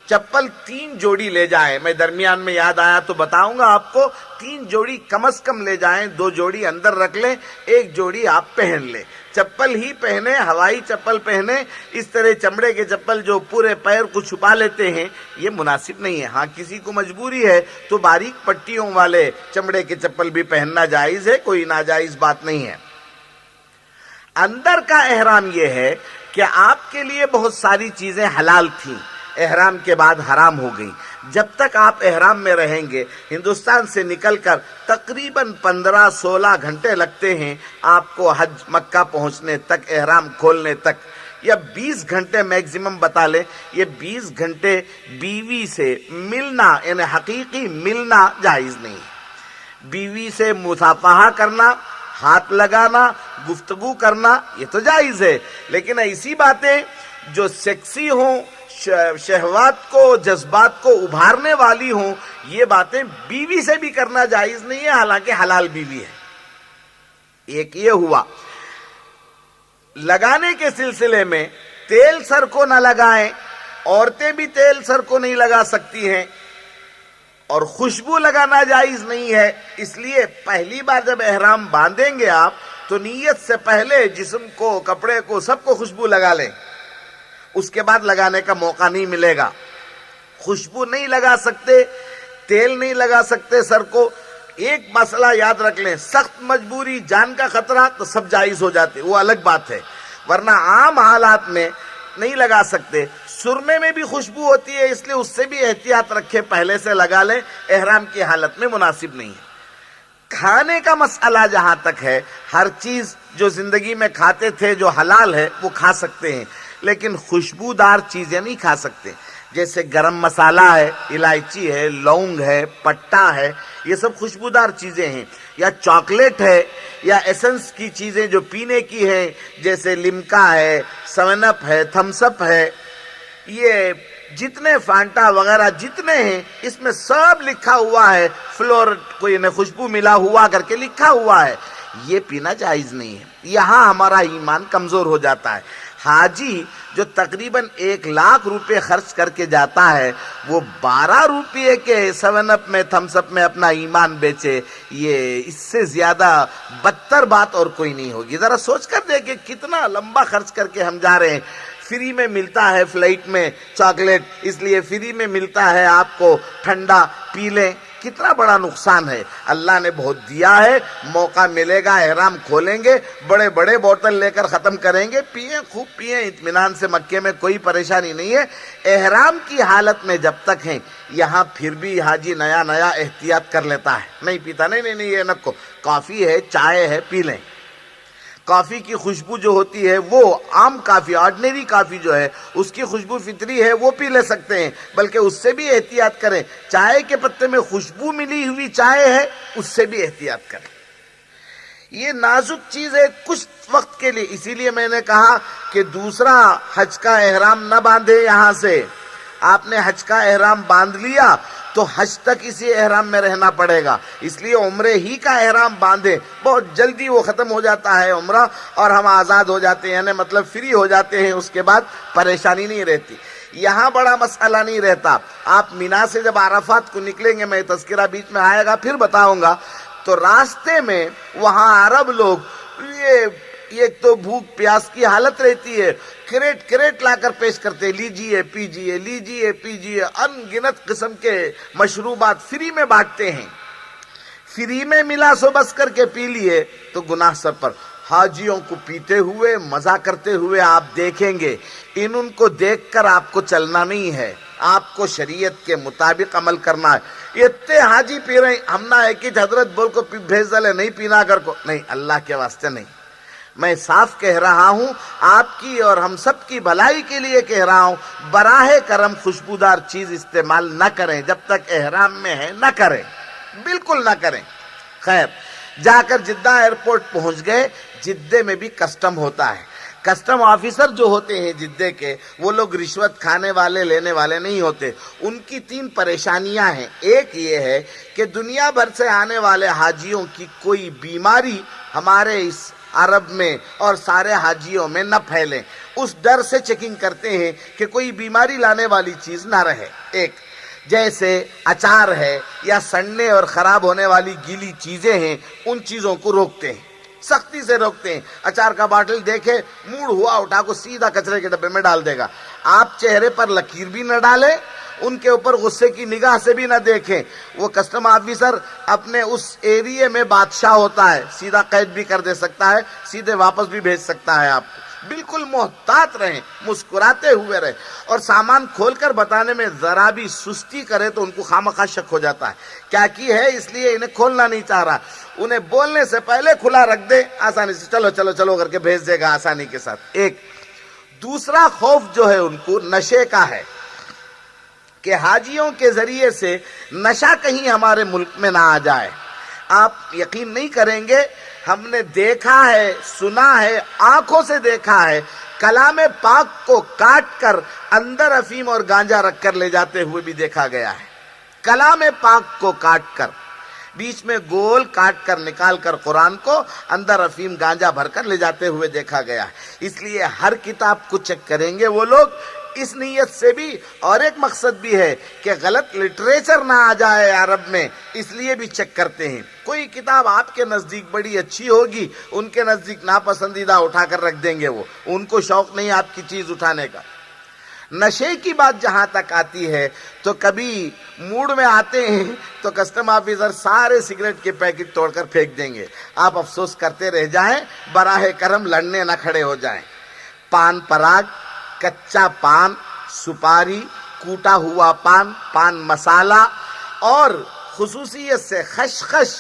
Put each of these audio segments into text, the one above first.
چپل 3 جوڑی لے جائیں. میں درمیان میں یاد آیا تو بتاؤں گا آپ کو. 3 جوڑی کم از کم لے جائیں. 2 جوڑی اندر رکھ لیں, 1 جوڑی آپ پہن لیں. چپل ہی پہنے, ہوائی چپل پہنے. اس طرح چمڑے کے چپل جو پورے پیر کو چھپا لیتے ہیں یہ مناسب نہیں ہے. ہاں کسی کو مجبوری ہے تو باریک پٹیوں والے چمڑے کے چپل بھی پہننا جائز ہے, کوئی ناجائز بات نہیں ہے. اندر کا احرام یہ ہے کہ آپ کے لیے بہت ساری چیزیں حلال تھیں, احرام کے بعد حرام ہو گئی. جب تک آپ احرام میں رہیں گے, ہندوستان سے نکل کر تقریباً 15-16 گھنٹے لگتے ہیں آپ کو حج مکہ پہنچنے تک, احرام کھولنے تک, یا 20 گھنٹے میکزیمم بتا لیں. یہ 20 گھنٹے بیوی سے ملنا یعنی حقیقی ملنا جائز نہیں. بیوی سے مصافحہ کرنا, ہاتھ لگانا, گفتگو کرنا یہ تو جائز ہے, لیکن ایسی باتیں جو سیکسی ہوں, شہوات کو, جذبات کو ابھارنے والی ہوں, یہ باتیں بیوی سے بھی کرنا جائز نہیں ہے, حالانکہ حلال بیوی ہے. ایک یہ ہوا. لگانے کے سلسلے میں تیل سر کو نہ لگائیں, عورتیں بھی تیل سر کو نہیں لگا سکتی ہیں, اور خوشبو لگانا جائز نہیں ہے. اس لیے پہلی بار جب احرام باندھیں گے آپ تو نیت سے پہلے جسم کو, کپڑے کو, سب کو خوشبو لگا لیں. اس کے بعد لگانے کا موقع نہیں ملے گا. خوشبو نہیں لگا سکتے, تیل نہیں لگا سکتے سر کو. ایک مسئلہ یاد رکھ لیں, سخت مجبوری, جان کا خطرہ تو سب جائز ہو جاتے, وہ الگ بات ہے, ورنہ عام حالات میں نہیں لگا سکتے. سرمے میں بھی خوشبو ہوتی ہے, اس لیے اس سے بھی احتیاط رکھیں, پہلے سے لگا لیں, احرام کی حالت میں مناسب نہیں ہے. کھانے کا مسئلہ جہاں تک ہے, ہر چیز جو زندگی میں کھاتے تھے جو حلال ہے وہ کھا سکتے ہیں, لیکن خوشبودار چیزیں نہیں کھا سکتے. جیسے گرم مسالہ ہے, الائچی ہے, لونگ ہے, پٹا ہے, یہ سب خوشبودار چیزیں ہیں. یا چاکلیٹ ہے, یا ایسنس کی چیزیں جو پینے کی ہیں, جیسے لیمکا ہے, 7 اپ ہے, تھمس اپ ہے, یہ جتنے فانٹا وغیرہ جتنے ہیں, اس میں سب لکھا ہوا ہے فلور, کوئی نے خوشبو ملا ہوا کر کے لکھا ہوا ہے. یہ پینا جائز نہیں ہے. یہاں ہمارا ایمان کمزور ہو جاتا ہے. حاجی جو تقریباً 1 لاکھ روپے خرچ کر کے جاتا ہے, وہ 12 روپے کے 7 اپ میں, تھمس اپ میں اپنا ایمان بیچے, یہ اس سے زیادہ بدتر بات اور کوئی نہیں ہوگی. ذرا سوچ کر دیکھیں کتنا لمبا خرچ کر کے ہم جا رہے ہیں. فری میں ملتا ہے فلائٹ میں چاکلیٹ, اس لیے فری میں ملتا ہے آپ کو ٹھنڈا, پی لیں. کتنا بڑا نقصان ہے. اللہ نے بہت دیا ہے, موقع ملے گا احرام کھولیں گے, بڑے بڑے بوتل لے کر ختم کریں گے, پیئیں, خوب پیئیں اطمینان سے. مکے میں کوئی پریشانی نہیں ہے. احرام کی حالت میں جب تک ہیں یہاں پھر بھی حاجی نیا نیا احتیاط کر لیتا ہے, نہیں پیتا, نہیں یہ نکو, کافی ہے, چائے ہے, پی لیں. کافی کی خوشبو جو ہوتی ہے وہ عام کافی, آرڈنری کافی جو ہے اس کی خوشبو فطری ہے, وہ پی لے سکتے ہیں, بلکہ اس سے بھی احتیاط کریں. چائے کے پتے میں خوشبو ملی ہوئی چائے ہے, اس سے بھی احتیاط کریں. یہ نازک چیز ہے کچھ وقت کے لیے, اسی لیے میں نے کہا کہ دوسرا حج کا احرام نہ باندھے. یہاں سے آپ نے حج کا احرام باندھ لیا تو حج تک اسی احرام میں رہنا پڑے گا. اس لیے عمرے ہی کا احرام باندھے, بہت جلدی وہ ختم ہو جاتا ہے عمرہ, اور ہم آزاد ہو جاتے ہیں, یعنی مطلب فری ہو جاتے ہیں. اس کے بعد پریشانی نہیں رہتی. یہاں بڑا مسئلہ نہیں رہتا. آپ مینا سے جب عرفات کو نکلیں گے, میں تذکرہ بیچ میں آئے گا پھر بتاؤں گا, تو راستے میں وہاں عرب لوگ, ایک تو بھوک پیاس کی حالت رہتی ہے, کریٹ لا کر پیش کرتے, لیجئے پیجئے, لیجئے پیجئے, ان گنت قسم کے مشروبات فری میں بانٹتے ہیں. فری میں ملا سو بس کر کے پی لیے تو گناہ سر پر. حاجیوں کو پیتے ہوئے, مزہ کرتے ہوئے آپ دیکھیں گے. ان کو دیکھ کر آپ کو چلنا نہیں ہے, آپ کو شریعت کے مطابق عمل کرنا ہے. اتنے حاجی پی رہے ہیں, ہم نہ ہے کہ حضرت بول کو بھیج دلے, نہیں پینا کر کو, نہیں, اللہ کے واسطے نہیں. میں صاف کہہ رہا ہوں, آپ کی اور ہم سب کی بھلائی کے لیے کہہ رہا ہوں, براہ کرم خوشبودار چیز استعمال نہ کریں. جب تک احرام میں ہے نہ کریں, بالکل نہ کریں. خیر, جا کر جدہ ایئرپورٹ پہنچ گئے. جدے میں بھی کسٹم ہوتا ہے. کسٹم آفیسر جو ہوتے ہیں جدے کے, وہ لوگ رشوت کھانے والے, لینے والے نہیں ہوتے. ان کی 3 پریشانیاں ہیں. ایک یہ ہے کہ دنیا بھر سے آنے والے حاجیوں کی کوئی بیماری ہمارے اس عرب میں اور سارے حاجیوں میں نہ پھیلیں. اس ڈر سے چیکنگ کرتے ہیں کہ کوئی بیماری لانے والی چیز نہ رہے. ایک جیسے اچار ہے یا سڑنے اور خراب ہونے والی گیلی چیزیں ہیں، ان چیزوں کو روکتے ہیں، سختی سے روکتے ہیں. اچار کا باٹل دیکھے موڑ ہوا اٹھا کو سیدھا کچرے کے ڈبے میں ڈال دے گا. آپ چہرے پر لکیر بھی نہ ڈالیں، ان کے اوپر غصے کی نگاہ سے بھی نہ دیکھیں. وہ کسٹم آفیسر اپنے اس ایریے میں بادشاہ ہوتا ہے، سیدھا قید بھی کر دے سکتا ہے، سیدھے واپس بھی بھیج سکتا ہے آپ کو. بالکل محتاط رہیں، مسکراتے ہوئے رہیں، اور سامان کھول کر بتانے میں ذرا بھی سستی کرے تو ان کو خامخواہ شک ہو جاتا ہے کیا کی ہے، اس لیے انہیں کھولنا نہیں چاہ رہا. انہیں بولنے سے پہلے کھلا رکھ دے، آسانی سے چلو چلو چلو کر کے بھیج دے گا آسانی کے ساتھ. ایک دوسرا خوف جو ہے ان کو نشے کا ہے کہ حاجیوں کے ذریعے سے نشہ کہیں ہمارے ملک میں نہ آ جائے. آپ یقین نہیں کریں گے، ہم نے دیکھا ہے، سنا ہے، آنکھوں سے دیکھا ہے، کلام پاک کو کاٹ کر اندر افیم اور گانجا رکھ کر لے جاتے ہوئے بھی دیکھا گیا ہے. کلام پاک کو کاٹ کر، بیچ میں گول کاٹ کر نکال کر قرآن کو اندر افیم گانجا بھر کر لے جاتے ہوئے دیکھا گیا ہے. اس لیے ہر کتاب کو چیک کریں گے وہ لوگ، اس نیت سے بھی، اور ایک مقصد بھی ہے کہ غلط لٹریچر نہ آ جائے عرب میں، اس لیے بھی چیک کرتے ہیں. کوئی کتاب آپ کے نزدیک بڑی اچھی ہوگی، ان کے نزدیک ناپسندیدہ اٹھا کر رکھ دیں گے. وہ ان کو شوق نہیں آپ کی چیز اٹھانے کا. نشے کی بات جہاں تک آتی ہے تو کبھی موڈ میں آتے ہیں تو کسٹم آفیسر سارے سگریٹ کے پیکٹ توڑ کر پھینک دیں گے. آپ افسوس کرتے رہ جائیں، براہ کرم لڑنے نہ کھڑے ہو جائیں. پان پراگ، کچا پان، سپاری، کوٹا ہوا پان، پان مسالہ، اور خصوصیت سے خشخش،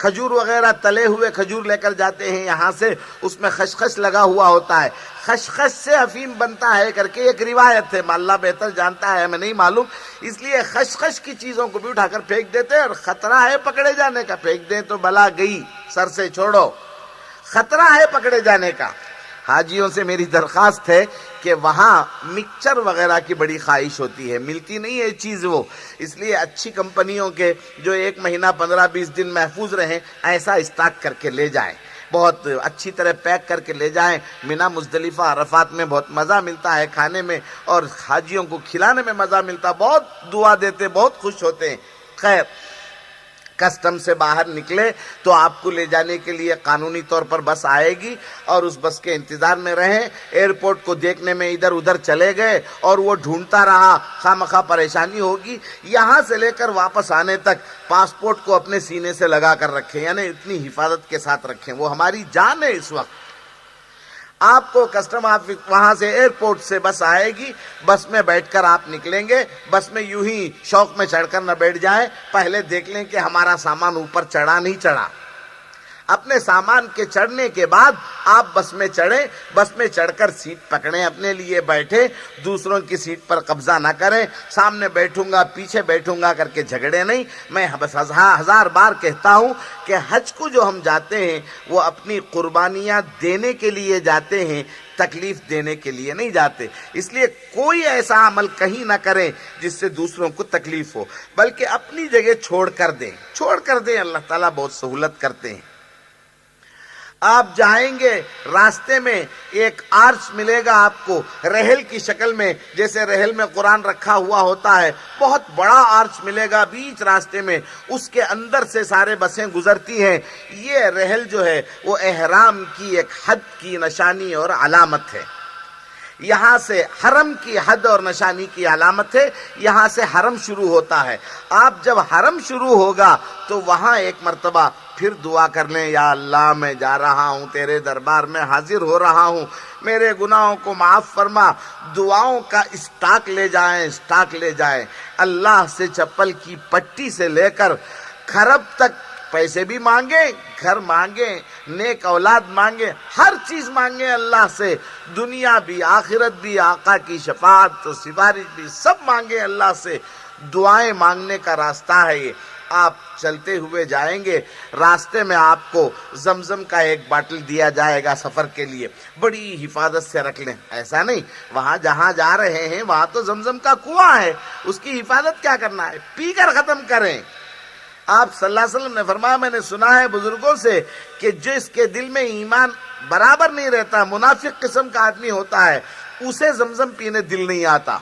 کھجور وغیرہ تلے ہوئے کھجور لے کر جاتے ہیں یہاں سے، اس میں خشخش لگا ہوا ہوتا ہے. خشخش سے افیم بنتا ہے کر کے ایک روایت ہے، اللہ بہتر جانتا ہے، ہمیں نہیں معلوم. اس لیے خشخش کی چیزوں کو بھی اٹھا کر پھینک دیتے ہیں، اور خطرہ ہے پکڑے جانے کا. پھینک دیں تو بلا گئی، سر سے چھوڑو، خطرہ ہے پکڑے جانے کا. حاجیوں سے میری درخواست ہے کہ وہاں مکسچر وغیرہ کی بڑی خواہش ہوتی ہے، ملتی نہیں ہے چیز وہ، اس لیے اچھی کمپنیوں کے جو 1 مہینہ 15-20 دن محفوظ رہیں، ایسا اسٹاک کر کے لے جائیں، بہت اچھی طرح پیک کر کے لے جائیں. مینا مزدلفہ عرفات میں بہت مزہ ملتا ہے کھانے میں، اور حاجیوں کو کھلانے میں مزہ ملتا، بہت دعا دیتے، بہت خوش ہوتے ہیں. خیر، کسٹم سے باہر نکلے تو آپ کو لے جانے کے لیے قانونی طور پر بس آئے گی، اور اس بس کے انتظار میں رہیں. ایئرپورٹ کو دیکھنے میں ادھر ادھر چلے گئے اور وہ ڈھونڈتا رہا، خواہ پریشانی ہوگی. یہاں سے لے کر واپس آنے تک پاسپورٹ کو اپنے سینے سے لگا کر رکھیں، یعنی اتنی حفاظت کے ساتھ رکھیں، وہ ہماری جان ہے اس وقت. آپ کو کسٹم وہاں سے ایئرپورٹ سے بس آئے گی، بس میں بیٹھ کر آپ نکلیں گے. بس میں یوں ہی شوق میں چڑھ کر نہ بیٹھ جائیں، پہلے دیکھ لیں کہ ہمارا سامان اوپر چڑھا نہیں چڑھا. اپنے سامان کے چڑھنے کے بعد آپ بس میں چڑھیں، بس میں چڑھ کر سیٹ پکڑیں، اپنے لیے بیٹھیں، دوسروں کی سیٹ پر قبضہ نہ کریں. سامنے بیٹھوں گا پیچھے بیٹھوں گا کر کے جھگڑے نہیں. میں بس 1000 بار کہتا ہوں کہ حج کو جو ہم جاتے ہیں وہ اپنی قربانیاں دینے کے لیے جاتے ہیں، تکلیف دینے کے لیے نہیں جاتے. اس لیے کوئی ایسا عمل کہیں نہ کریں جس سے دوسروں کو تکلیف ہو، بلکہ اپنی جگہ چھوڑ کر دیں. اللہ تعالیٰ بہت سہولت کرتے ہیں. آپ جائیں گے، راستے میں ایک آرچ ملے گا آپ کو رحل کی شکل میں، جیسے رحل میں قرآن رکھا ہوا ہوتا ہے، بہت بڑا آرچ ملے گا بیچ راستے میں، اس کے اندر سے سارے بسیں گزرتی ہیں. یہ رحل جو ہے وہ احرام کی ایک حد کی نشانی اور علامت ہے. یہاں سے حرم کی حد اور نشانی کی علامت ہے، یہاں سے حرم شروع ہوتا ہے. آپ جب حرم شروع ہوگا تو وہاں ایک مرتبہ پھر دعا کر لیں، یا اللہ میں جا رہا ہوں تیرے دربار میں حاضر ہو رہا ہوں، میرے گناہوں کو معاف فرما. دعاؤں کا اسٹاک لے جائیں. اللہ سے چپل کی پٹی سے لے کر کھرب تک پیسے بھی مانگیں، گھر مانگیں، نیک اولاد مانگیں، ہر چیز مانگیں اللہ سے، دنیا بھی آخرت بھی، آقا کی شفاعت و سفارش بھی، سب مانگیں اللہ سے. دعائیں مانگنے کا راستہ ہے یہ. آپ چلتے ہوئے جائیں گے، راستے میں آپ کو زمزم کا ایک باٹل دیا جائے گا سفر کے لیے، بڑی حفاظت سے رکھ لیں. ایسا نہیں، وہاں جہاں جا رہے ہیں وہاں تو زمزم کا کنواں ہے، اس کی حفاظت کیا کرنا ہے، پی کر ختم کریں. آپ صلی اللہ علیہ وسلم نے فرمایا میں نے سنا ہے بزرگوں سے کہ جس کے دل میں ایمان برابر نہیں رہتا، منافق قسم کا آدمی ہوتا ہے، اسے زمزم پینے دل نہیں آتا،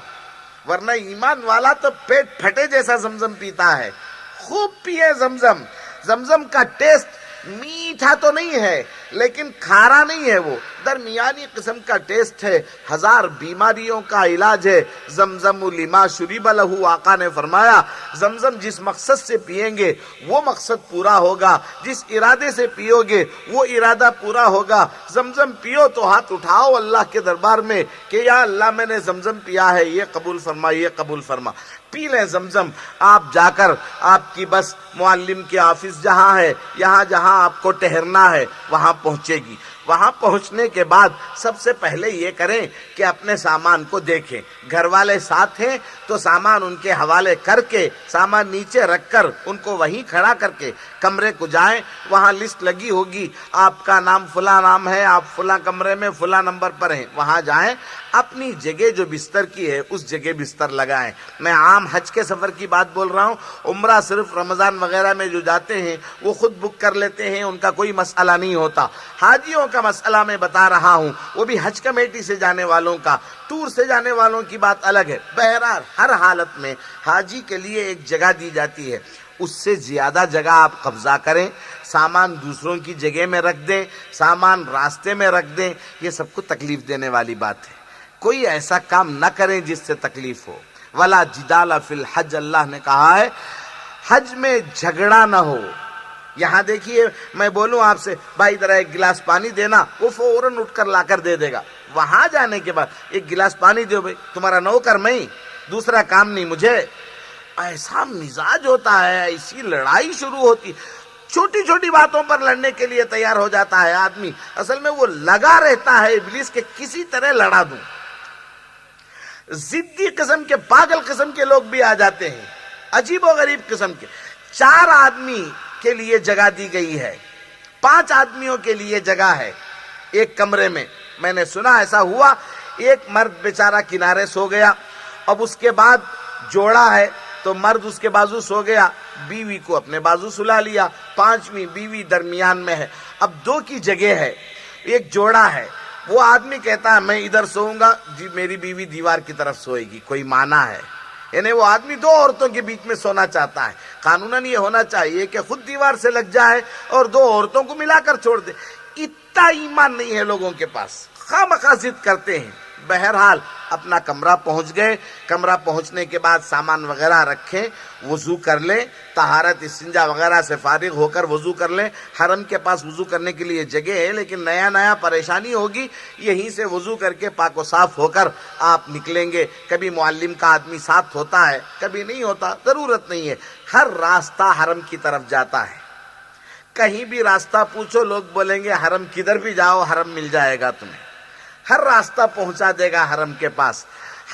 ورنہ ایمان والا تو پیٹ پھٹے جیسا زمزم پیتا ہے۔ خوب پیے زمزم۔ زمزم کا ٹیسٹ میٹھا تو نہیں ہے لیکن کھارا نہیں ہے، وہ درمیانی قسم کا ٹیسٹ ہے، 1000 بیماریوں کا علاج ہے۔ زمزم لما شرب لہ، آقا نے فرمایا زمزم جس مقصد سے پیئیں گے وہ مقصد پورا ہوگا، جس ارادے سے پیو گے وہ ارادہ پورا ہوگا۔ زمزم پیو تو ہاتھ اٹھاؤ اللہ کے دربار میں کہ یا اللہ میں نے زمزم پیا ہے، یہ قبول فرما، یہ قبول فرما۔ پی لیں زمزم۔ آپ جا کر آپ کی بس معلم کے آفس جہاں ہے، یہاں جہاں آپ کو ٹھہرنا ہے وہاں پہنچے گی۔ وہاں پہنچنے کے بعد سب سے پہلے یہ کریں کہ اپنے سامان کو دیکھیں، گھر والے ساتھ ہیں تو سامان ان کے حوالے کر کے سامان نیچے رکھ کر ان کو وہیں کھڑا کر کے کمرے کو جائیں، وہاں لسٹ لگی ہوگی، آپ کا نام فلاں نام ہے، آپ فلاں کمرے میں فلاں نمبر پر ہیں، وہاں جائیں، اپنی جگہ جو بستر کی ہے اس جگہ بستر لگائیں۔ میں عام حج کے سفر کی بات بول رہا ہوں، عمرہ صرف رمضان وغیرہ میں جو جاتے ہیں وہ خود بک کر لیتے ہیں، ان کا کوئی مسئلہ نہیں ہوتا۔ حاجیوں کا مسئلہ میں بتا رہا ہوں، وہ بھی حج کمیٹی سے جانے والوں کا، ٹور سے جانے والوں کی بات الگ ہے۔ بہرحال ہر حالت میں حاجی کے لیے ایک جگہ دی جاتی ہے، اس سے زیادہ جگہ آپ قبضہ کریں، سامان دوسروں کی جگہ میں رکھ دیں، سامان راستے میں رکھ دیں، یہ سب کو تکلیف دینے والی بات ہے۔ کوئی ایسا کام نہ کریں جس سے تکلیف ہو۔ ولا جدال فی الحج، اللہ نے کہا ہے حج میں جھگڑا نہ ہو۔ یہاں دیکھیے میں بولوں آپ سے بھائی ذرا ایک گلاس پانی دینا، وہ فوراً اٹھ کر لا کر دے دے گا۔ وہاں جانے کے بعد ایک گلاس پانی دو بھائی، تمہارا نوکر میں، دوسرا کام نہیں مجھے۔ ایسا مزاج ہوتا ہے، ایسی لڑائی شروع ہوتی، چھوٹی چھوٹی باتوں پر لڑنے کے لیے تیار ہو جاتا ہے آدمی۔ اصل میں وہ لگا رہتا ہے ابلیس کے کسی طرح لڑا دوں۔ ضدی قسم کے، پاگل قسم کے لوگ بھی آ جاتے ہیں، عجیب و غریب قسم کے۔ 4 آدمی کے لیے جگہ دی گئی ہے، 5 آدمیوں کے لیے جگہ ہے ایک کمرے میں۔ میں نے سنا ایسا ہوا، ایک مرد بیچارہ کنارے سو گیا، اب اس کے بعد جوڑا ہے تو مرد اس کے بازو سو گیا، بیوی کو اپنے بازو سلا لیا، 5ویں بیوی درمیان میں ہے۔ اب 2 کی جگہ ہے، ایک جوڑا ہے، وہ آدمی کہتا ہے میں ادھر سوؤں گا، جی میری بیوی دیوار کی طرف سوئے گی، کوئی معنی ہے؟ یعنی وہ آدمی 2 عورتوں کے بیچ میں سونا چاہتا ہے۔ قانوناً یہ ہونا چاہیے کہ خود دیوار سے لگ جائے اور 2 عورتوں کو ملا کر چھوڑ دے۔ اتنا ایمان نہیں ہے لوگوں کے پاس، خواہ ضد کرتے ہیں۔ بہرحال اپنا کمرہ پہنچ گئے، کمرہ پہنچنے کے بعد سامان وغیرہ رکھیں، وضو کر لیں، طہارت استنجا وغیرہ سے فارغ ہو کر وضو کر لیں۔ حرم کے پاس وضو کرنے کے لیے جگہ ہے لیکن نیا پریشانی ہوگی، یہیں سے وضو کر کے پاک و صاف ہو کر آپ نکلیں گے۔ کبھی معلم کا آدمی ساتھ ہوتا ہے، کبھی نہیں ہوتا، ضرورت نہیں ہے۔ ہر راستہ حرم کی طرف جاتا ہے، کہیں بھی راستہ پوچھو لوگ بولیں گے حرم کدھر بھی جاؤ حرم مل جائے گا تمہیں، ہر راستہ پہنچا دے گا حرم کے پاس۔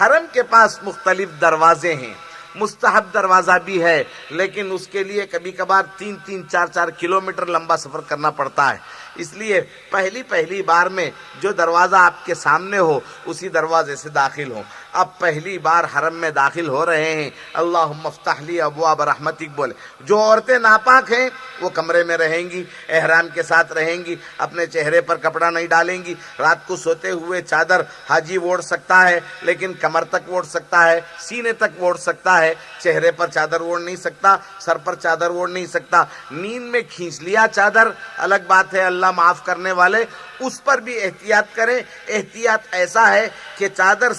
حرم کے پاس مختلف دروازے ہیں، مستحب دروازہ بھی ہے لیکن اس کے لیے کبھی کبھار 3-3 4-4 کلومیٹر لمبا سفر کرنا پڑتا ہے، اس لیے پہلی بار میں جو دروازہ آپ کے سامنے ہو اسی دروازے سے داخل ہو۔ اب پہلی بار حرم میں داخل ہو رہے ہیں، اللہم افتح لی ابواب رحمتک بولے۔ جو عورتیں ناپاک ہیں وہ کمرے میں رہیں گی، احرام کے ساتھ رہیں گی، اپنے چہرے پر کپڑا نہیں ڈالیں گی۔ رات کو سوتے ہوئے چادر حاجی اوڑھ سکتا ہے لیکن کمر تک اوڑھ سکتا ہے، سینے تک اوڑھ سکتا ہے، چہرے پر چادر اوڑھ نہیں سکتا، سر پر چادر اوڑھ نہیں سکتا۔ نیند میں کھینچ لیا چادر الگ بات ہے، اللہ معاف کرنے والے، اس پر بھی احتیاط کریں۔ احتیاط ایسا ہے کہ چادر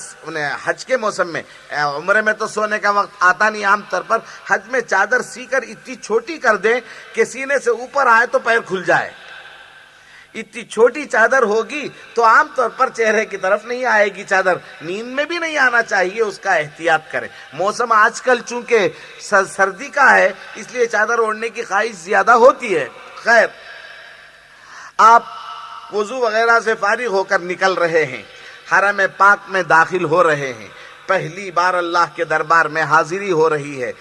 حج کے موسم میں، عمرے میں تو سونے کا وقت آتا نہیں عام طور پر، حج میں چادر سی کر اتنی چھوٹی کر دیں کہ سینے سے اوپر آئے تو پیر کھل جائے۔ اتنی چھوٹی چادر ہوگی تو عام طور پر چہرے کی طرف نہیں آئے گی چادر، نیند میں بھی نہیں آنا چاہیے، اس کا احتیاط کریں۔ موسم آج کل چونکہ سردی کا ہے اس لیے چادر اوڑھنے کی خواہش زیادہ ہوتی ہے۔ خیر، آپ وضو وغیرہ سے فارغ ہو کر نکل رہے ہیں، حرم پاک میں داخل ہو رہے ہیں، پہلی بار اللہ کے دربار میں حاضری ہو رہی ہے۔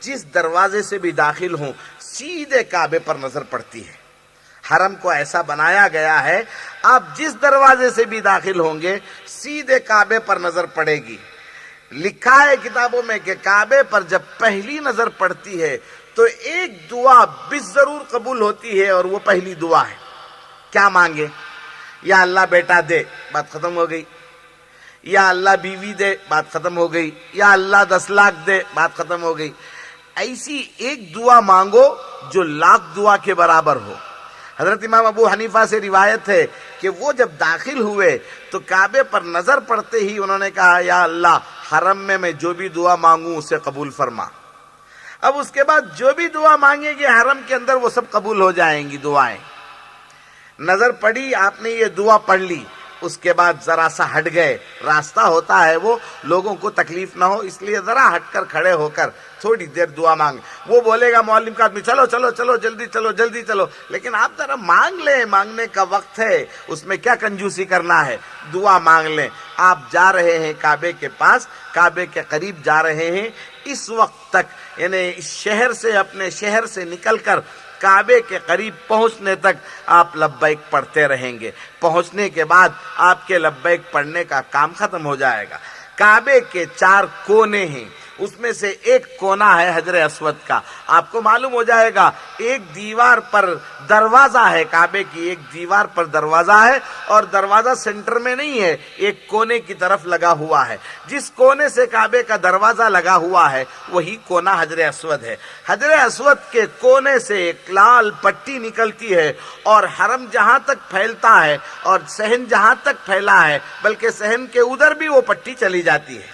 جس دروازے سے بھی داخل ہوں سیدھے کعبے پر نظر پڑتی ہے۔ حرم کو ایسا بنایا گیا ہے آپ جس دروازے سے بھی داخل ہوں گے سیدھے کعبے پر نظر پڑے گی۔ لکھا ہے کتابوں میں کہ کعبے پر جب پہلی نظر پڑتی ہے تو ایک دعا بس ضرور قبول ہوتی ہے اور وہ پہلی دعا ہے. کیا مانگے؟ یا اللہ بیٹا دے، بات ختم ہو گئی. یا اللہ بیوی دے، بات ختم ہو گئی. یا اللہ 10 لاکھ دے، بات ختم ہو گئی. ایسی ایک دعا مانگو جو لاکھ دعا کے برابر ہو. حضرت امام ابو حنیفہ سے روایت ہے کہ وہ جب داخل ہوئے تو کعبے پر نظر پڑتے ہی انہوں نے کہا یا اللہ حرم میں جو بھی دعا مانگوں اسے قبول فرما. اب اس کے بعد جو بھی دعا مانگیں گے حرم کے اندر وہ سب قبول ہو جائیں گی دعائیں. نظر پڑی، آپ نے یہ دعا پڑھ لی، اس کے بعد ذرا سا ہٹ گئے. راستہ ہوتا ہے وہ لوگوں کو تکلیف نہ ہو اس لیے ذرا ہٹ کر کھڑے ہو کر تھوڑی دیر دعا مانگ. وہ بولے گا معلم کا آدمی چلو چلو چلو جلدی چلو جلدی چلو، لیکن آپ ذرا مانگ لیں، مانگنے کا وقت ہے، اس میں کیا کنجوسی کرنا ہے. دعا مانگ لیں. آپ جا رہے ہیں کعبے کے پاس، کعبے کے قریب جا رہے ہیں، اس وقت تک یعنی اس شہر سے اپنے شہر سے نکل کر کعبے کے قریب پہنچنے تک آپ لبیک پڑھتے رہیں گے. پہنچنے کے بعد آپ کے لبیک پڑھنے کا کام ختم ہو جائے گا. کعبے کے 4 کونے ہیں، اس میں سے ایک کونا ہے حجر اسود کا. آپ کو معلوم ہو جائے گا ایک دیوار پر دروازہ ہے، کعبے کی ایک دیوار پر دروازہ ہے اور دروازہ سینٹر میں نہیں ہے، ایک کونے کی طرف لگا ہوا ہے. جس کونے سے کعبے کا دروازہ لگا ہوا ہے وہی کونا حجر اسود ہے. حجر اسود کے کونے سے ایک لال پٹی نکلتی ہے اور حرم جہاں تک پھیلتا ہے اور صحن جہاں تک پھیلا ہے بلکہ صحن کے ادھر بھی وہ پٹی چلی جاتی ہے.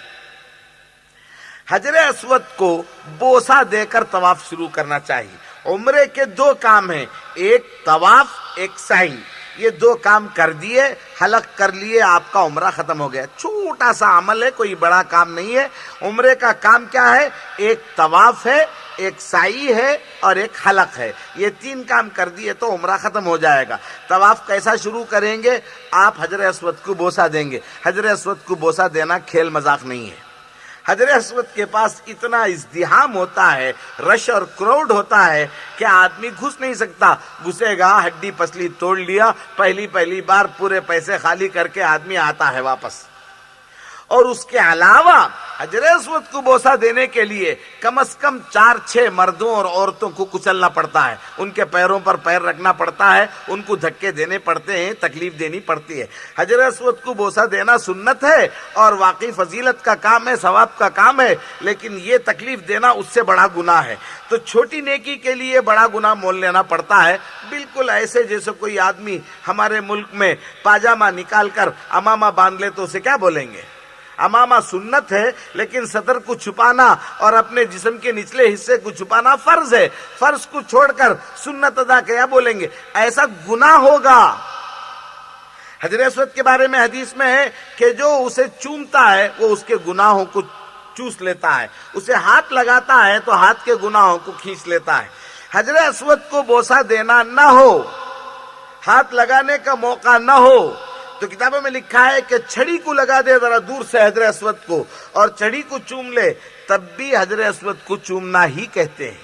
حجر اسود کو بوسہ دے کر طواف شروع کرنا چاہیے. عمرے کے 2 کام ہیں، ایک طواف ایک سعی. یہ 2 کام کر دیے، حلق کر لیے، آپ کا عمرہ ختم ہو گیا. چھوٹا سا عمل ہے، کوئی بڑا کام نہیں ہے. عمرے کا کام کیا ہے؟ ایک طواف ہے، ایک سعی ہے اور ایک حلق ہے. یہ 3 کام کر دیے تو عمرہ ختم ہو جائے گا. طواف کیسا شروع کریں گے؟ آپ حجر اسود کو بوسہ دیں گے. حجر اسود کو بوسہ دینا کھیل مذاق نہیں ہے. حجر اسود کے پاس اتنا ازدحام ہوتا ہے، رش اور کراؤڈ ہوتا ہے کہ آدمی گھس نہیں سکتا. گھسے گا ہڈی پسلی توڑ لیا، پہلی بار پورے پیسے خالی کر کے آدمی آتا ہے واپس. اور اس کے علاوہ حجر اسود کو بوسہ دینے کے لیے کم از کم 4-6 مردوں اور عورتوں کو کچلنا پڑتا ہے، ان کے پیروں پر پیر رکھنا پڑتا ہے، ان کو دھکے دینے پڑتے ہیں، تکلیف دینی پڑتی ہے. حجر اسود کو بوسہ دینا سنت ہے اور واقعی فضیلت کا کام ہے، ثواب کا کام ہے، لیکن یہ تکلیف دینا اس سے بڑا گناہ ہے. تو چھوٹی نیکی کے لیے بڑا گناہ مول لینا پڑتا ہے. بالکل ایسے جیسے کوئی آدمی ہمارے ملک میں پاجامہ نکال کر امامہ باندھ لے تو اسے کیا بولیں گے؟ امامہ سنت ہے لیکن صدر کو چھپانا اور اپنے جسم کے نچلے حصے کو چھپانا فرض ہے. فرض کو چھوڑ کر سنت ادا کیا بولیں گے؟ ایسا گناہ ہوگا. حجر اسود کے بارے میں حدیث میں ہے کہ جو اسے چومتا ہے وہ اس کے گناہوں کو چوس لیتا ہے، اسے ہاتھ لگاتا ہے تو ہاتھ کے گناہوں کو کھینچ لیتا ہے. حجر اسود کو بوسہ دینا نہ ہو، ہاتھ لگانے کا موقع نہ ہو تو کتابوں میں لکھا ہے کہ چھڑی کو لگا دے ذرا دور سے حجر اسود کو اور چھڑی کو چوم لے، تب بھی حجر اسود کو چومنا ہی کہتے ہیں.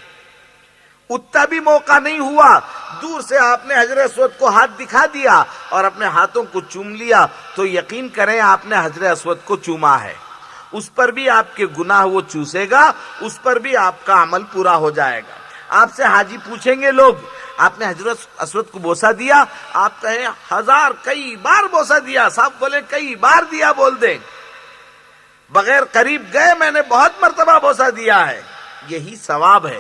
اتنا بھی موقع نہیں ہوا، دور سے آپ نے حجر اسود کو ہاتھ دکھا دیا اور اپنے ہاتھوں کو چوم لیا تو یقین کریں آپ نے حجر اسود کو چوما ہے. اس پر بھی آپ کے گناہ وہ چوسے گا، اس پر بھی آپ کا عمل پورا ہو جائے گا. آپ سے حاجی پوچھیں گے لوگ آپ نے حجر اسود کو بوسہ دیا؟ آپ کہیں 1000 کئی بار بوسہ دیا. صاحب بولے کئی بار دیا بول دیں، بغیر قریب گئے میں نے بہت مرتبہ بوسہ دیا ہے. یہی ثواب ہے.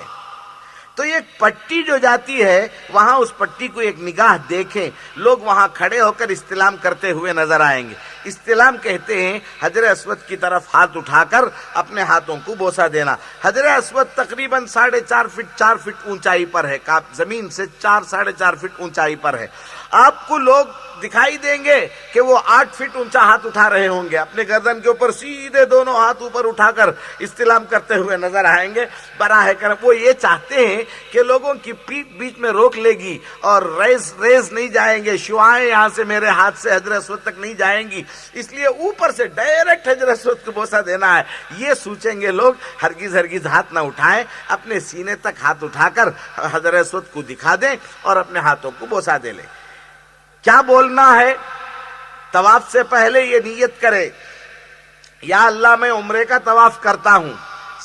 تو ایک پٹی جو جاتی ہے وہاں اس پٹی کو ایک نگاہ دیکھیں، لوگ وہاں کھڑے ہو کر استلام کرتے ہوئے نظر آئیں گے. استلام کہتے ہیں حجر اسود کی طرف ہاتھ اٹھا کر اپنے ہاتھوں کو بوسہ دینا. حجر اسود تقریباً 4.5 فٹ 4 فٹ اونچائی پر ہے، زمین سے 4-4.5 فٹ اونچائی پر ہے. آپ کو لوگ دکھائی دیں گے کہ وہ 8 فٹ اونچا ہاتھ اٹھا رہے ہوں گے، اپنے گردن کے اوپر سیدھے دونوں ہاتھ اوپر اٹھا کر استلام کرتے ہوئے نظر آئیں گے. براہ کرم وہ یہ چاہتے ہیں کہ لوگوں کی پیٹھ بیچ میں روک لے گی اور ریز نہیں جائیں گے، شعاعیں یہاں سے میرے ہاتھ سے حجر اسود تک نہیں جائیں گی، اس لیے اوپر سے ڈائریکٹ حجر اسود کو بوسہ دینا ہے. یہ سوچیں گے لوگ، ہرگز ہاتھ نہ اٹھائیں، اپنے سینے تک ہاتھ اٹھا کر حجر اسود کو دکھا دیں اور اپنے ہاتھوں کو بوسہ دے لیں. کیا بولنا ہے؟ طواف سے پہلے یہ نیت کرے یا اللہ میں عمرے کا طواف کرتا ہوں،